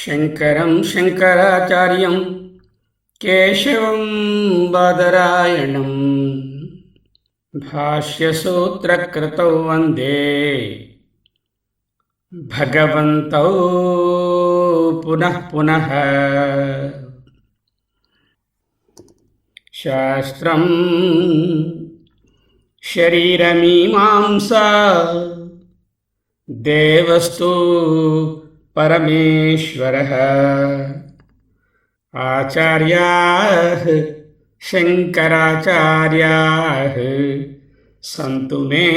शङ्करं शङ्कराचार्यं केशवं बादरायणं भाष्यसूत्रकृतौ वन्दे भगवन्तौ पुनः पुनः। शास्त्रं शरीरमीमांसा देवस्तु परमेश्वरः आचार्याः शङ्कराचार्याः सन्तु मे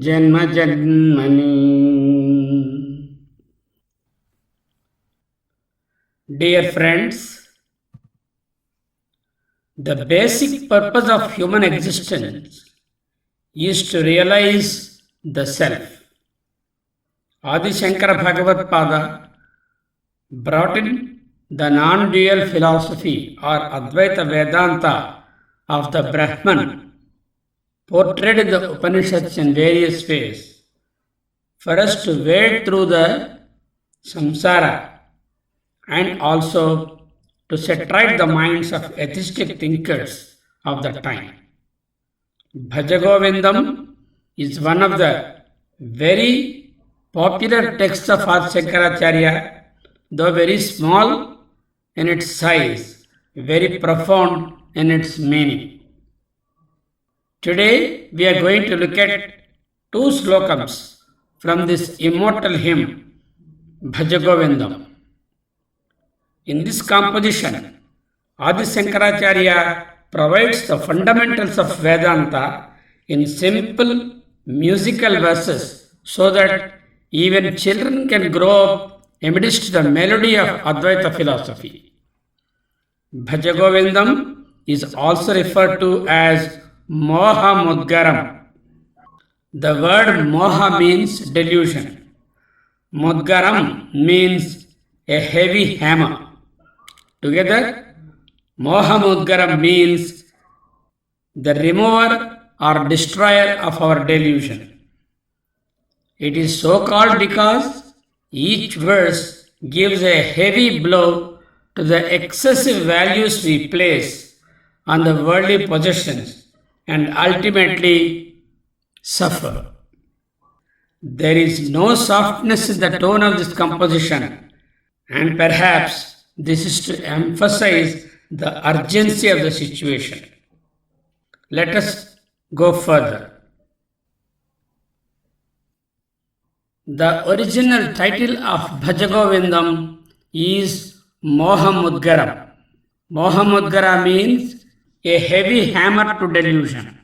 जन्म जन्मनि। Dear friends, the basic purpose of human existence is to realize the self. Adi Shankara Bhagavad Pada brought in the non-dual philosophy or Advaita Vedanta of the Brahman, portrayed in the Upanishads in various ways, for us to wade through the samsara and also to set right the minds of atheistic thinkers of the time. Bhajagovindam is one of the very popular texts of Adi Shankaracharya, though very small in its size, very profound in its meaning. Today we are going to look at two slokams from this immortal hymn, Bhajagovindam. In this composition, Adi Shankaracharya provides the fundamentals of Vedanta in simple musical verses so that even children can grow up amidst the melody of Advaita philosophy. Bhajagovindam is also referred to as Moha Mudgaram. The word Moha means delusion. Mudgaram means a heavy hammer. Together, Moha Mudgaram means the remover or destroyer of our delusion. It is so called because each verse gives a heavy blow to the excessive values we place on the worldly possessions and ultimately suffer. There is no softness in the tone of this composition, and perhaps this is to emphasize the urgency of the situation. Let us go further. The original title of Bhajagovindam is Moha Mudgaram. Moha Mudgara means a heavy hammer to delusion.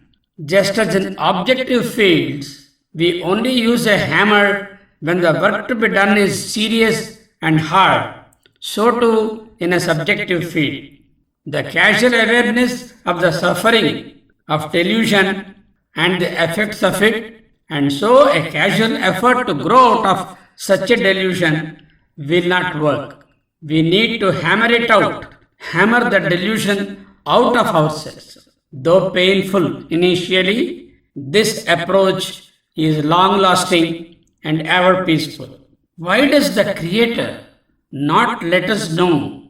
Just as in objective fields, we only use a hammer when the work to be done is serious and hard, so too in a subjective field. The casual awareness of the suffering of delusion and the effects of it, and so a casual effort to grow out of such a delusion will not work. We need to hammer it out, hammer the delusion out of ourselves. Though painful initially, this approach is long-lasting and ever peaceful. Why does the Creator not let us know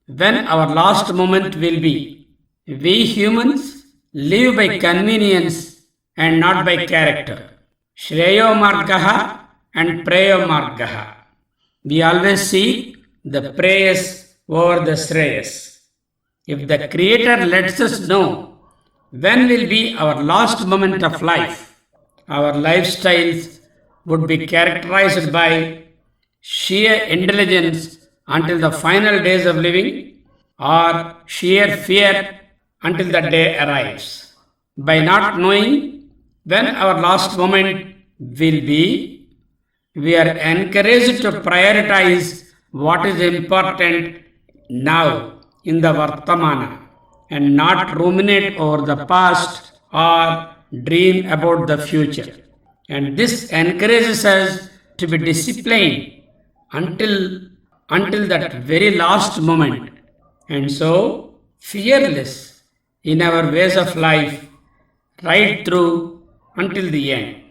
when our last moment will be? We humans live by convenience and not by character. Shreyo Margaha and Preyo Margaha. We always seek the preyas over the Shreyas. If the Creator lets us know when will be our last moment of life, our lifestyles would be characterized by sheer indulgence until the final days of living, or sheer fear until the day arrives. By not knowing when our last moment will be, we are encouraged to prioritize what is important now in the Vartamana and not ruminate over the past or dream about the future. And this encourages us to be disciplined until that very last moment, and so fearless in our ways of life right through until the end.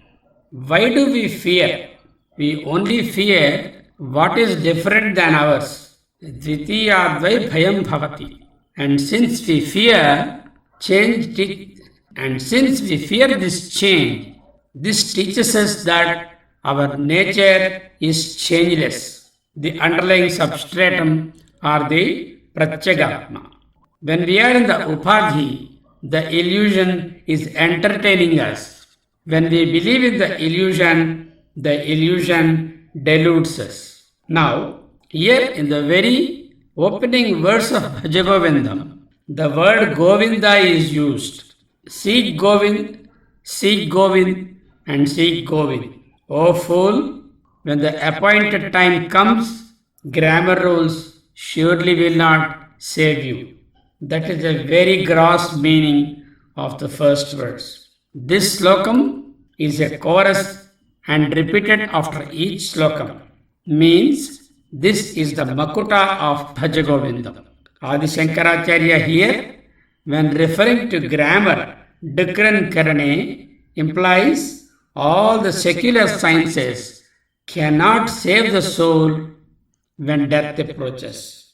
Why do we fear? We only fear what is different than ours. Dvitiyadvai bhayam bhavati. And since we fear change, and since we fear this change, this teaches us that our nature is changeless. The underlying substratum or the pratyagatma. When we are in the upadhi, the illusion is entertaining us. When we believe in the illusion deludes us. Now, here in the very opening verse of Bhajagovindam, the word Govinda is used. Seek Govind, and seek Govind. O fool, when the appointed time comes, grammar rules surely will not save you. That is the very gross meaning of the first verse. This slokam is a chorus and repeated after each slokam. Means this is the Makuta of Bhajagovindam. Adi Shankaracharya here, when referring to grammar, Dikran Karane implies all the secular sciences cannot save the soul when death approaches.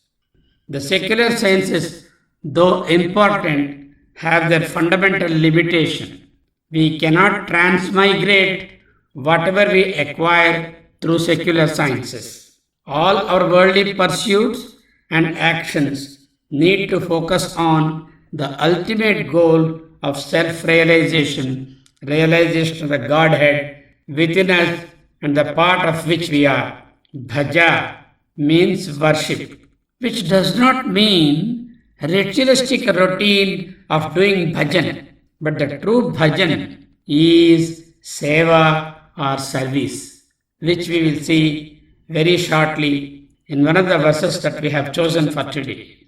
The secular sciences, though important, have their fundamental limitation. We cannot transmigrate whatever we acquire through secular sciences. All our worldly pursuits and actions need to focus on the ultimate goal of self-realization, realization of the Godhead within us and the part of which we are. Bhaja means worship, which does not mean ritualistic routine of doing bhajan, but the true bhajan is seva or service, which we will see very shortly in one of the verses that we have chosen for today.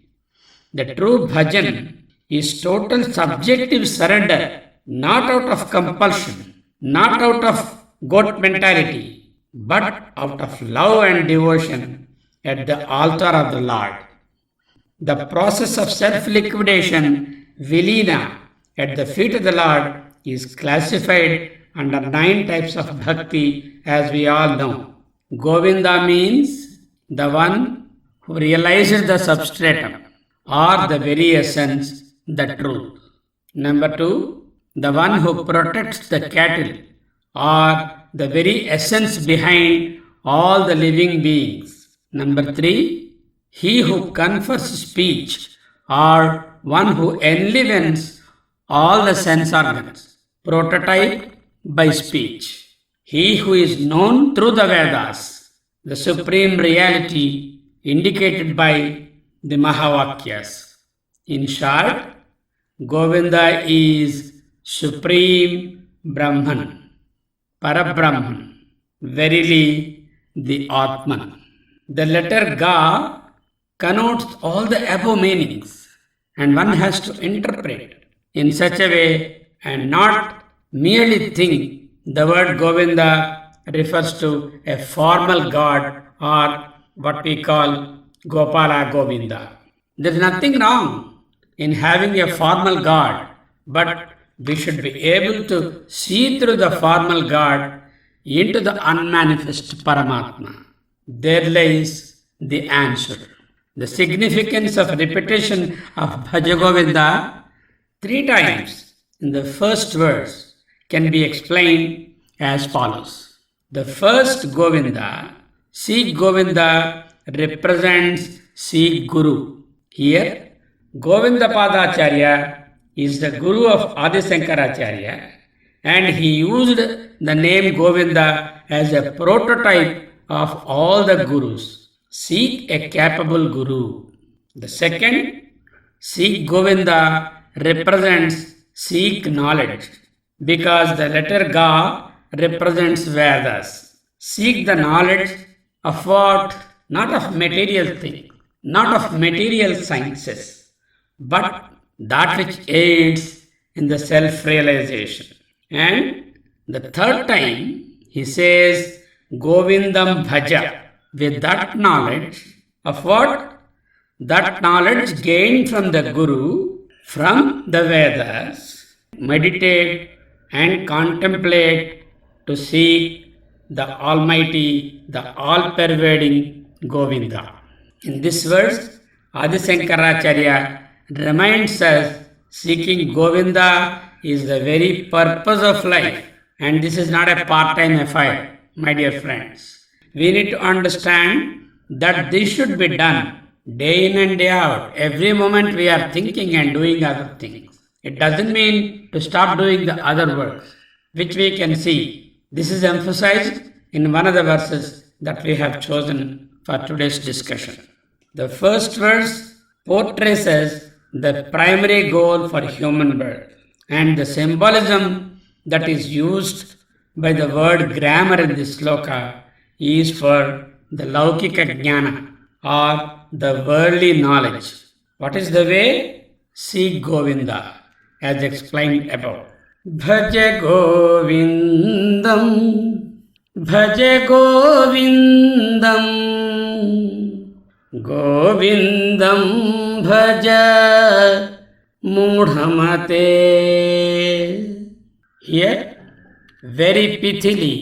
The true bhajan is total subjective surrender, not out of compulsion, not out of goat mentality, but out of love and devotion at the altar of the Lord. The process of self-liquidation, vilina, at the feet of the Lord is classified under 9 types of bhakti, as we all know. Govinda means the one who realizes the substratum or the very essence, the truth. Number 2, the one who protects the cattle or the very essence behind all the living beings. Number 3, he who confers speech or one who enlivens all the sense organs. Prototype by speech. He who is known through the Vedas, the supreme reality indicated by the Mahavakyas. In short, Govinda is Supreme Brahman, Parabrahman, verily the Atman. The letter Ga connotes all the above meanings, and one has to interpret in such a way and not merely think the word Govinda refers to a formal god or what we call Gopala Govinda. There is nothing wrong in having a formal god, but we should be able to see through the formal god into the unmanifest Paramatma. There lies the answer. The significance of repetition of Bhajagovinda 3 times in the first verse can be explained as follows. The first Govinda, Seek Govinda, represents Seek Guru. Here, Govinda Padacharya is the Guru of Adi Shankaracharya, and he used the name Govinda as a prototype of all the Gurus. Seek a capable Guru. The second, Seek Govinda, represents Seek knowledge, because the letter Ga represents Vedas. Seek the knowledge of what? Not of material things, not of material sciences, but that which aids in the self-realization. And the third time, he says, Govindam Bhaja, with that knowledge of what? That knowledge gained from the Guru, from the Vedas, meditate and contemplate to seek the Almighty, the all-pervading Govinda. In this verse, Adi Shankaracharya reminds us seeking Govinda is the very purpose of life, and this is not a part-time affair, my dear friends. We need to understand that this should be done day in and day out. Every moment we are thinking and doing other things. It doesn't mean to stop doing the other works, which we can see. This is emphasized in one of the verses that we have chosen for today's discussion. The first verse portrays as the primary goal for human birth, and the symbolism that is used by the word grammar in this sloka is for the Laukika Jnana or the worldly knowledge. What is the way? Seek Govinda, as explained above. Bhaja Govindam, Bhaja Govindam, Govindam Bhaja Mudhamate. Here, very pithily,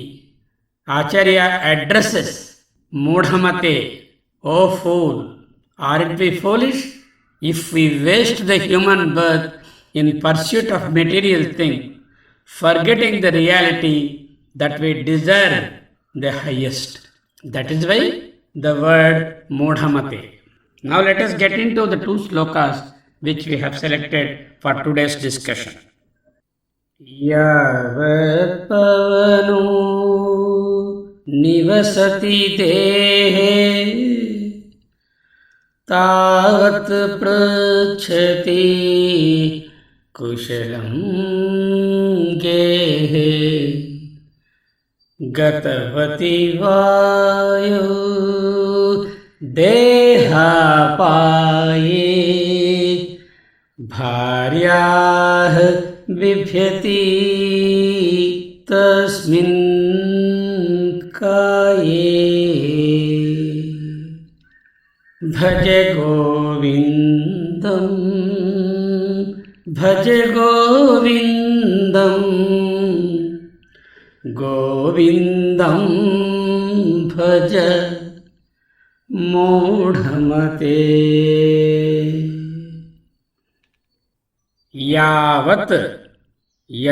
Acharya addresses Mudhamate, O fool, aren't we foolish if we waste the human birth in pursuit of material things, forgetting the reality that we deserve the highest? That is why the word Mudhamate. Now let us get into the two slokas which we have selected for today's discussion. Yavat pavano nivasati dehe tavat prachati kushalam gehe gatavati vayu dehapaye bharyah बिभ्यति तस्मिन् काये भज गोविन्दं भज गोविन्दं गोविन्दं भज मूढमते యావత్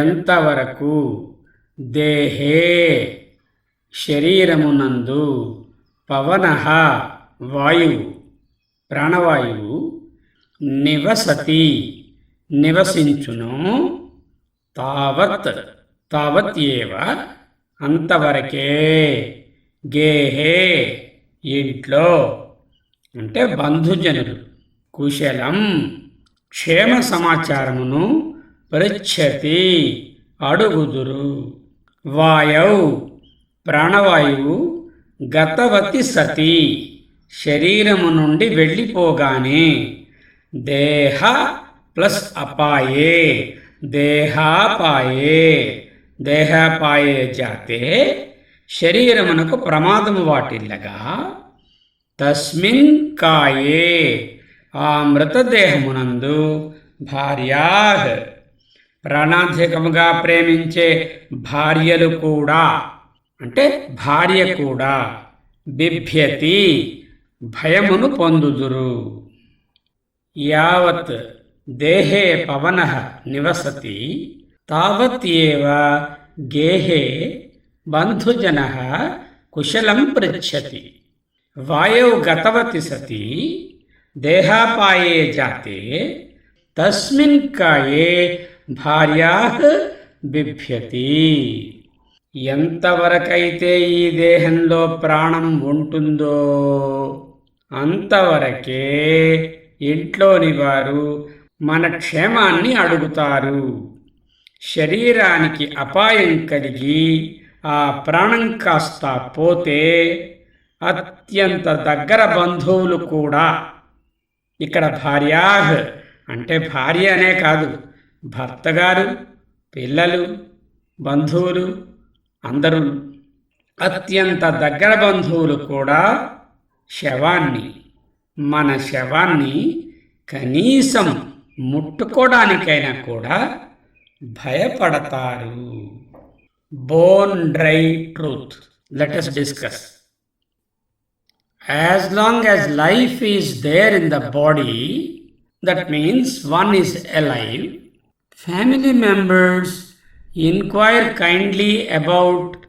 ఎంతవరకు దేహే శరీరమునందు పవనః వాయువు ప్రాణవాయువు నివసతి నివసించును తావత్ తావత్ ఏవ అంతవరకే గేహే ఇంట్లో అంటే బంధుజనులు కుశలం క్షేమ సమాచారమును పృచ్ఛతి అడుగుదురు వాయౌ ప్రాణవాయువు గతవతి సతి శరీరము నుండి వెళ్ళిపోగానే దేహ ప్లస్ అపాయే దేహాపాయే దేహాపాయే జాతే శరీరమునకు ప్రమాదము వాటిల్లగా తస్మిన్ కాయే ఆ మృతదేహమునందు భార్యాః ప్రాణాధికముగా ప్రేమించే భార్యలు కూడా అంటే భార్య కూడా బిభ్యతి భయమును పొందుదురు యావత్ దేహే పవనః నివసతి తావత్ ఏవ గేహే బంధుజనః కుశలం పృచ్ఛతి వాయౌ గతవతి సతి దేహాపాయే జాతే తస్మిన్ కాయే భార్యాః బిభ్యతి ఎంతవరకైతే ఈ దేహంలో ప్రాణం ఉంటుందో అంతవరకే ఇంట్లోని వారు మన క్షేమాన్ని అడుగుతారు. శరీరానికి అపాయం కలిగి ఆ ప్రాణం కాస్త పోతే అత్యంత దగ్గర బంధువులు కూడా, ఇక్కడ భార్యాః అంటే భార్య అనే కాదు, భర్త గారు, పిల్లలు, బంధువులు అందరూ, అత్యంత దగ్గర బంధువులు కూడా మన శవాన్ని కనీసం ముట్టుకోవడానికైనా కూడా భయపడతారు. Bone dry truth. Let us discuss. As long as life is there in the body, that means one is alive, family members inquire kindly about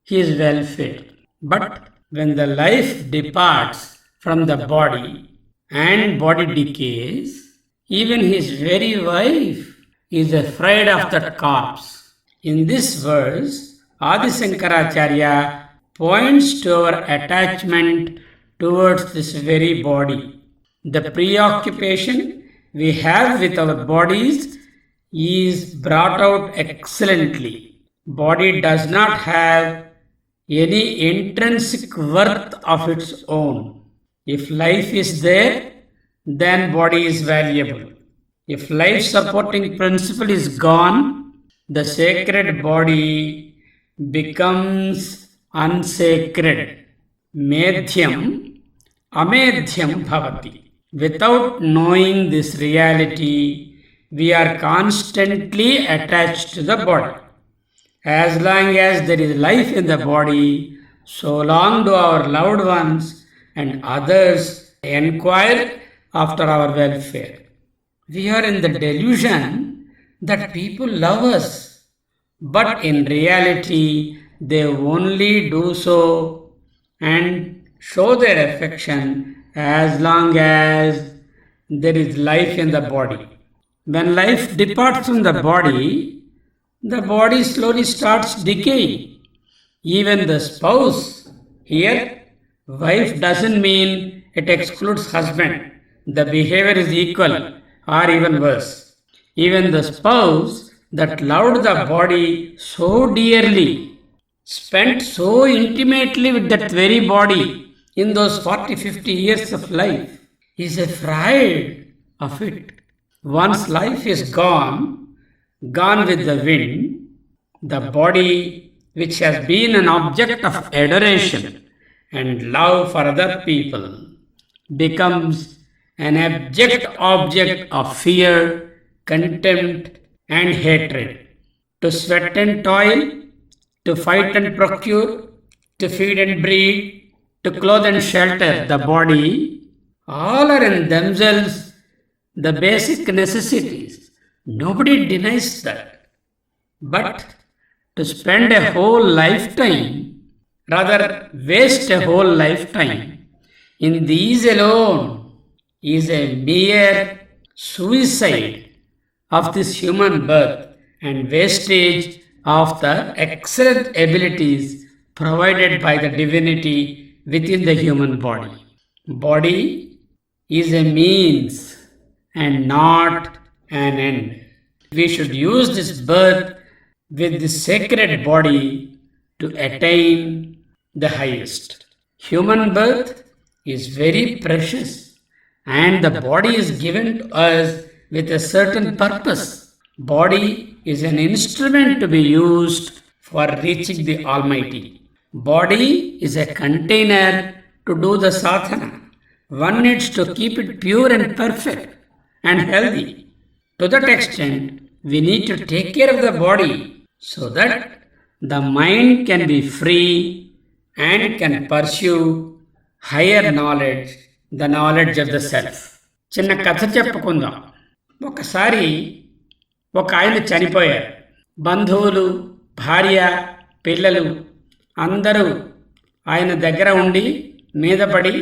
his welfare. But when the life departs from the body and body decays, even his very wife is afraid of that corpse. In this verse, Adi Shankaracharya points to our attachment towards this very body. The preoccupation we have with our bodies is brought out excellently. Body does not have any intrinsic worth of its own. If life is there, then body is valuable. If life supporting principle is gone, the sacred body becomes unsacred. Medhyam amedhyam bhavati. Without knowing this reality, we are constantly attached to the body. As long as there is life in the body, so long do our loved ones and others inquire after our welfare. We are in the delusion that people love us, but in reality, they only do so and show their affection as long as there is life in the body. When life departs from the body slowly starts decaying. Even the spouse, here, wife doesn't mean it excludes husband. The behavior is equal or even worse. Even the spouse that loved the body so dearly, spent so intimately with that very body in those 40-50 years of life, is afraid of it. Once life is gone with the wind, the body which has been an object of adoration and love for other people becomes an abject object of fear, contempt, and hatred. To sweat and toil, to fight and procure, to feed and breed, to clothe and shelter the body, all are in themselves the basic necessities. Nobody denies that. But to spend a whole lifetime, rather waste a whole lifetime in these alone is a mere suicide of this human birth and wastage of the excellent abilities provided by the divinity within the human body. Body is a means and not an end. We should use this birth with the sacred body to attain the highest. Human birth is very precious and the body is given to us with a certain purpose. Body is an instrument to be used for reaching the Almighty. Body is a container to do the sadhana. One needs to keep it pure and perfect and healthy. To that extent, we need to take care of the body so that the mind can be free and can pursue higher knowledge, the knowledge of the self. చిన్న కథ చెప్పుకుందాం. ఒకసారి ఒక ఆయన చనిపోయారు. బంధువులు, భార్య, పిల్లలు అందరూ ఆయన దగ్గర ఉండి మీద పడి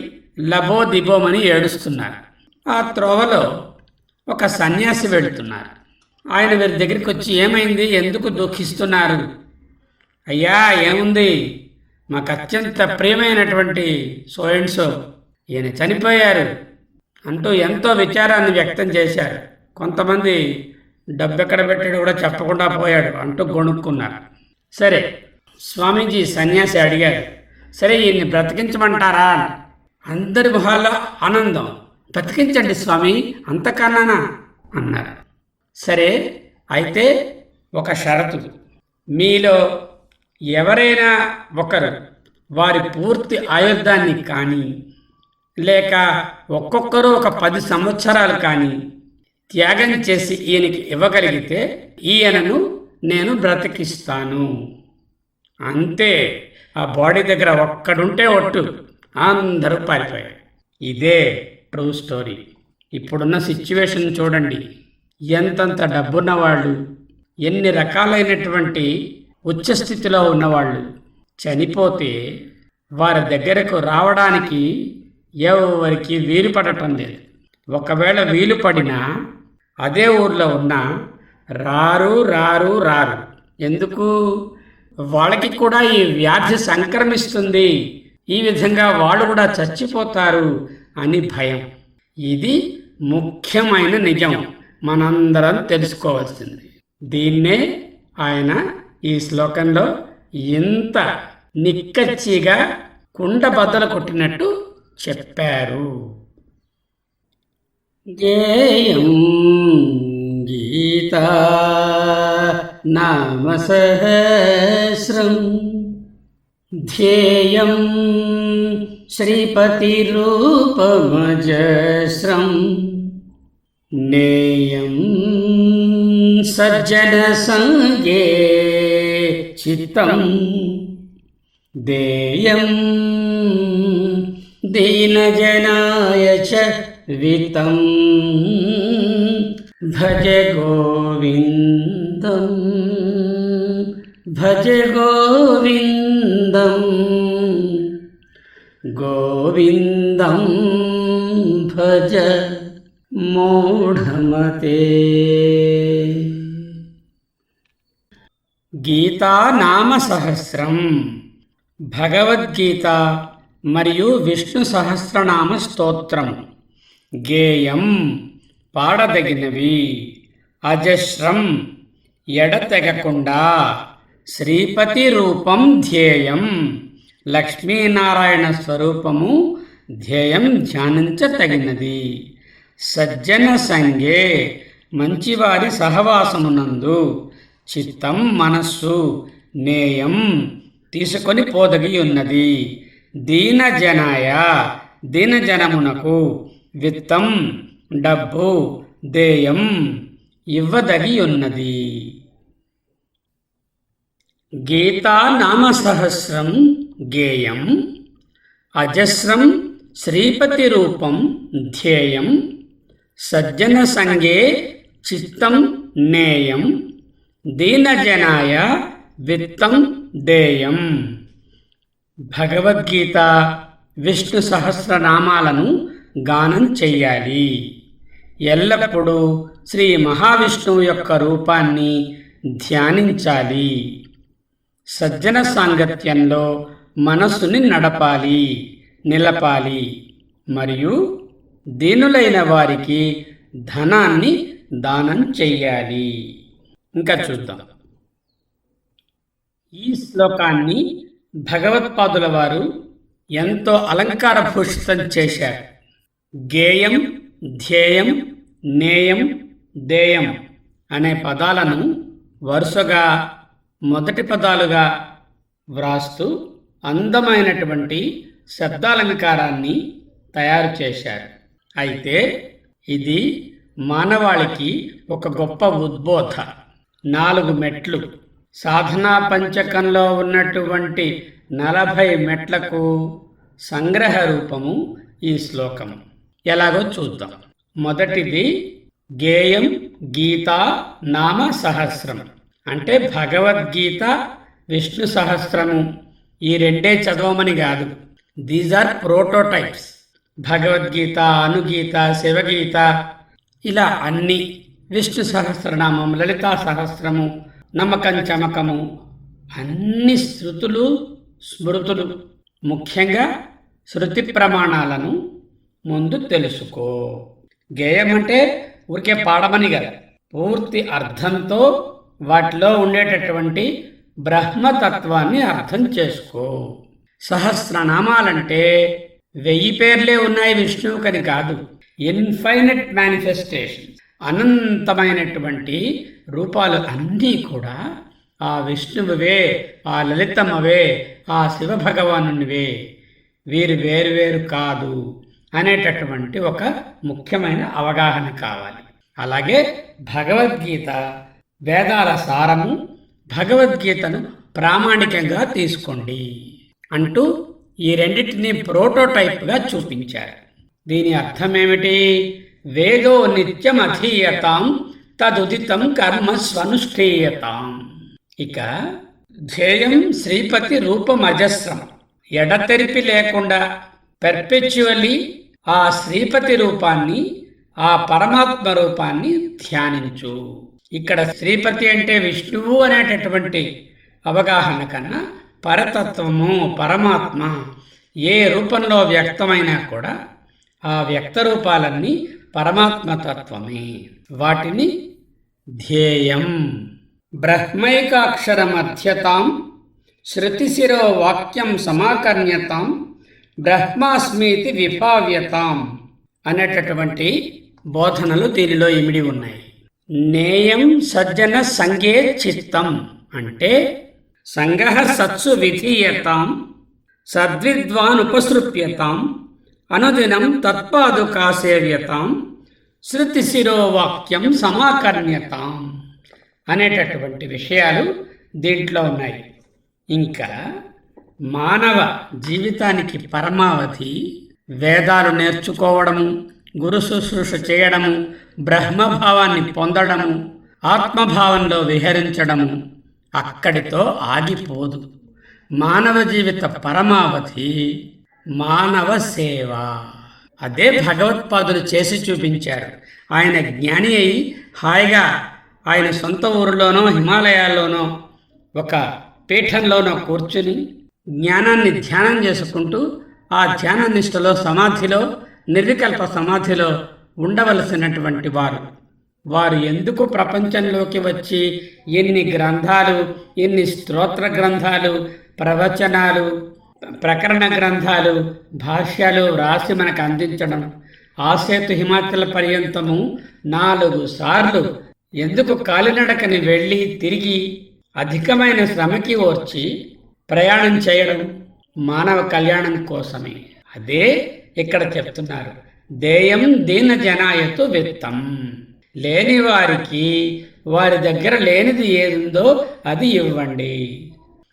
లబోదిబోమని ఏడుస్తున్నారు. ఆ త్రోవలో ఒక సన్యాసి వెళుతున్నారు. ఆయన వీరి దగ్గరికి వచ్చి, ఏమైంది, ఎందుకు దుఃఖిస్తున్నారు? అయ్యా, ఏముంది, మాకు అత్యంత ప్రియమైనటువంటి సో అండ్ సో ఈయన చనిపోయారు అంటూ ఎంతో విచారాన్ని వ్యక్తం చేశారు. కొంతమంది డబ్బెక్కడ పెట్టాడు కూడా చెప్పకుండా పోయాడు అంటూ గొణుక్కున్నారు. సరే, స్వామీజీ సన్యాసి అడిగారు, సరే ఈయన్ని బ్రతికించమంటారా? అందరి మొహాల్లో ఆనందం. బ్రతికించండి స్వామి, అంతకన్నానా అన్నారు. సరే, అయితే ఒక షరతు, మీలో ఎవరైనా ఒకరు వారి పూర్తి ఆయుర్దాన్ని కానీ లేక ఒక్కొక్కరు ఒక 10 సంవత్సరాలు కానీ త్యాగం చేసి ఈయనకి ఇవ్వగలిగితే ఈయనను నేను బ్రతికిస్తాను. అంతే, ఆ బాడీ దగ్గర ఒక్కడుంటే ఒట్టు అందరూ పారిపోయారు. ఇదే ట్రూ స్టోరీ. ఇప్పుడున్న సిచ్యువేషన్ చూడండి. ఎంతంత డబ్బున్న వాళ్ళు, ఎన్ని రకాలైనటువంటి ఉచ్చస్థితిలో ఉన్నవాళ్ళు చనిపోతే వారి దగ్గరకు రావడానికి ఎవరికి వీలు పడటం లేదు. ఒకవేళ వీలు పడినా అదే ఊర్లో ఉన్న రారు రారు రారు. ఎందుకు? వాళ్ళకి కూడా ఈ వ్యాధి సంక్రమిస్తుంది, ఈ విధంగా వాళ్ళు కూడా చచ్చిపోతారు అని భయం. ఇది ముఖ్యమైన నిజం, మనందరం తెలుసుకోవాల్సింది. దీన్నే ఆయన ఈ శ్లోకంలో ఇంత నిక్కచ్చిగా కుండ బద్దలు కొట్టినట్టు చెప్పారు. గేయం గీతా నామ సహస్రం ధ్యేయం శ్రీపతిరూపమజస్రం నేయం సజ్జన సంగే చిత్తం దేయం దీనజనాయ చ విత్తం భజ గోవిందం భజ గోవిందం గోవిందం భజ మూఢమతే. గీతా నామ సహస్రం, భగవద్గీత మరియు విష్ణు సహస్రనామ స్తోత్రం గేయం పాడదగినవి, అజస్రం ఎడతెగకుండా, శ్రీపతి రూపం ధ్యేయం లక్ష్మీనారాయణ స్వరూపము ధ్యేయం ధ్యానించతగినది, సజ్జన సంగే మంచివారి సహవాసమునందు, చిత్తం మనస్సు నేయం తీసుకొని పోదగి ఉన్నది, దీనజనాయ దీనజనమునకు, విత్తం డబ్బు, దేయం ఇవ్వదగి ఉన్నది. గీతా నామ సహస్రం గేయం అజస్రం శ్రీపతి రూపం ధ్యేయం సజ్జన సంగే చిత్తం నేయం దీనజనాయ విత్తం దేయం. భగవద్గీత విష్ణు సహస్రనామాలను గానం చెయ్యాలి. ఎల్లప్పుడూ శ్రీ మహావిష్ణువు యొక్క రూపాన్ని ధ్యానించాలి. సజ్జన సాంగత్యంలో మనస్సుని నడపాలి, నిలపాలి. మరియు దీనులైన వారికి ధనాన్ని దానం చెయ్యాలి. ఇంకా చూద్దాం. ఈ శ్లోకాన్ని భగవత్పాదుల వారు ఎంతో అలంకార భూషితం చేశారు. గేయం, ధ్యేయం, నేయం, దేయం అనే పదాలను వరుసగా మొదటి పదాలుగా వ్రాస్తూ అందమైనటువంటి శబ్దాలంకారాన్ని తయారు చేశారు. అయితే ఇది మానవాళికి ఒక గొప్ప ఉద్బోధ. 4 మెట్లు, సాధనా పంచకంలో ఉన్నటువంటి 40 మెట్లకు సంగ్రహ రూపము ఈ శ్లోకము. ఎలాగో చూద్దాం. మొదటిది గేయం గీతా నామ సహస్రం, అంటే భగవద్గీత విష్ణు సహస్రము. ఈ రెండే చదవమని కాదు, these are prototypes. Bhagavad Gita, Anugita, Shivagita ఇలా అన్ని, విష్ణు సహస్రనామం, లలితా సహస్రము, నమ్మకం చమకము, అన్ని శృతులు స్మృతులు. ముఖ్యంగా శృతి ప్రమాణాలను ముందు తెలుసుకో. గేయం అంటే ఊరికే పాడమని కదా, పూర్తి అర్థంతో వాటిలో ఉండేటటువంటి బ్రహ్మతత్వాన్ని అర్థం చేసుకో. సహస్రనామాలంటే 1000 పేర్లే ఉన్నాయి విష్ణువుకని కాదు, ఇన్ఫైనట్ మేనిఫెస్టేషన్, అనంతమైనటువంటి రూపాలు అన్నీ కూడా ఆ విష్ణువువే, ఆ లలితమ్మవే, ఆ శివభగవానునివే. వీరు వేరువేరు కాదు అనేటటువంటి ఒక ముఖ్యమైన అవగాహన కావాలి. అలాగే భగవద్గీత వేదాల సారము. భగవద్గీతను ప్రామాణికంగా తీసుకోండి. అంటూ ఈ రెండింటినీ ప్రోటోటైప్గా చూపించారు. దీని అర్థమేమిటి? వేదో నిత్యం అధీయతాం తదుదితం కర్మ స్వనుష్ఠీయతాం. ఇక ధ్యేయం శ్రీపతి రూపమజస్రం. ఎడతెరిపి లేకుండా పెర్పెచ్యువల్లీ ఆ శ్రీపతి రూపాన్ని, ఆ పరమాత్మ రూపాన్ని ధ్యానించు. ఇక్కడ శ్రీపతి అంటే విష్ణువు అనేటటువంటి అవగాహన కన్నా పరతత్వము, పరమాత్మ ఏ రూపంలో వ్యక్తమైనా కూడా ఆ వ్యక్త రూపాలన్నీ పరమాత్మతత్వమే. వాటిని ధ్యేయం. బ్రహ్మైకాక్షరమధ్యతాం శృతిశిరో వాక్యం సమాకర్ణ్యతాం బ్రహ్మాస్మీతి విభావ్యతాం అనేటటువంటి బోధనలు దీనిలో ఇమిడి ఉన్నాయి. నేయం సజ్జన సంగే చిత్తం అంటే సంగః సత్సు విధీయతాం సద్విద్వానుపసృప్యతాం అనుదినం తత్పాదుకాసేవ్యతాం శృతిశిరో వాక్యం సమాకర్ణ్యతాం అనేటటువంటి విషయాలు దీంట్లో ఉన్నాయి. ఇంకా మానవ జీవితానికి పరమావధి వేదాలు నేర్చుకోవడము, గురు శుశ్రూష చేయడము, బ్రహ్మభావాన్ని పొందడము, ఆత్మభావంలో విహరించడము అక్కడితో ఆగిపోదు. మానవ జీవిత పరమావధి మానవ సేవ. అదే భగవత్పాదులు చేసి చూపించారు. ఆయన జ్ఞాని అయి హాయిగా ఆయన సొంత ఊరిలోనో హిమాలయాల్లోనో ఒక పీఠంలోనో కూర్చుని జ్ఞానాన్ని ధ్యానం చేసుకుంటూ ఆ ధ్యాన నిష్టలో, సమాధిలో, నిర్వికల్ప సమాధిలో ఉండవలసినటువంటి వారు ఎందుకు ప్రపంచంలోకి వచ్చి ఎన్ని గ్రంథాలు, ఎన్ని స్తోత్ర గ్రంథాలు, ప్రవచనాలు, ప్రకరణ గ్రంథాలు, భాష్యాలు రాసి మనకు అందించడం, ఆసేతు హిమాచల పర్యంతము 4 సార్లు ఎందుకు కాలినడకని వెళ్ళి తిరిగి అధికమైన శ్రమకి ఓర్చి ప్రయాణం చేయడం మానవ కళ్యాణం కోసమే. అదే ఇక్కడ చెప్తున్నారు. దేయం దీన జనాయతు విత్తం. లేని వారికి వారి దగ్గర లేనిది ఏదుందో అది ఇవ్వండి.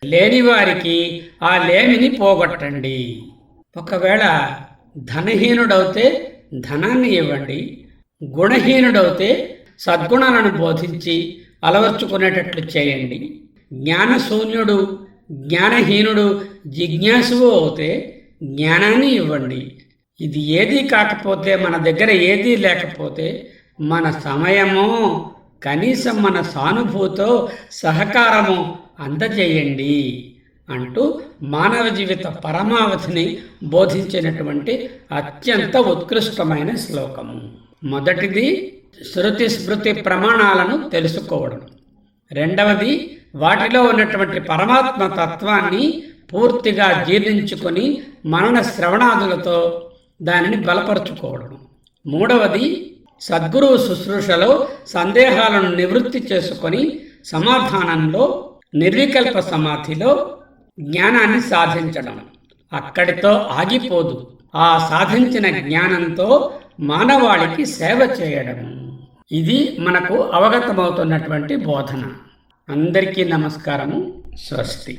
లేని వారికి ఆ లేమిని పోగొట్టండి. ఒకవేళ ధనహీనుడవుతే ధనాన్ని ఇవ్వండి. గుణహీనుడవుతే సద్గుణాలను బోధించి అలవర్చుకునేటట్లు చేయండి. జ్ఞానశూన్యుడు, జ్ఞానహీనుడు, జిజ్ఞాసువు అవుతే జ్ఞానాన్ని ఇవ్వండి. ఇది ఏదీ కాకపోతే, మన దగ్గర ఏదీ లేకపోతే మన సమయమో కనీసం మన సానుభూతో సహకారము అందజేయండి అంటూ మానవ జీవిత పరమావధిని బోధించినటువంటి అత్యంత ఉత్కృష్టమైన శ్లోకము. మొదటిది శృతి స్మృతి ప్రమాణాలను తెలుసుకోవడం. రెండవది వాటిలో ఉన్నటువంటి పరమాత్మ తత్వాన్ని పూర్తిగా జీర్ణించుకొని మనన శ్రవణాదులతో దానిని బలపరుచుకోవడం. మూడవది సద్గురువు శుశ్రూషలో సందేహాలను నివృత్తి చేసుకొని సమాధానంలో, నిర్వికల్ప సమాధిలో జ్ఞానాన్ని సాధించడం. అక్కడితో ఆగిపోదు. ఆ సాధించిన జ్ఞానంతో మానవాళికి సేవ చేయడం. ఇది మనకు అవగతమవుతున్నటువంటి బోధన. అందరికీ నమస్కారము. స్వస్తి.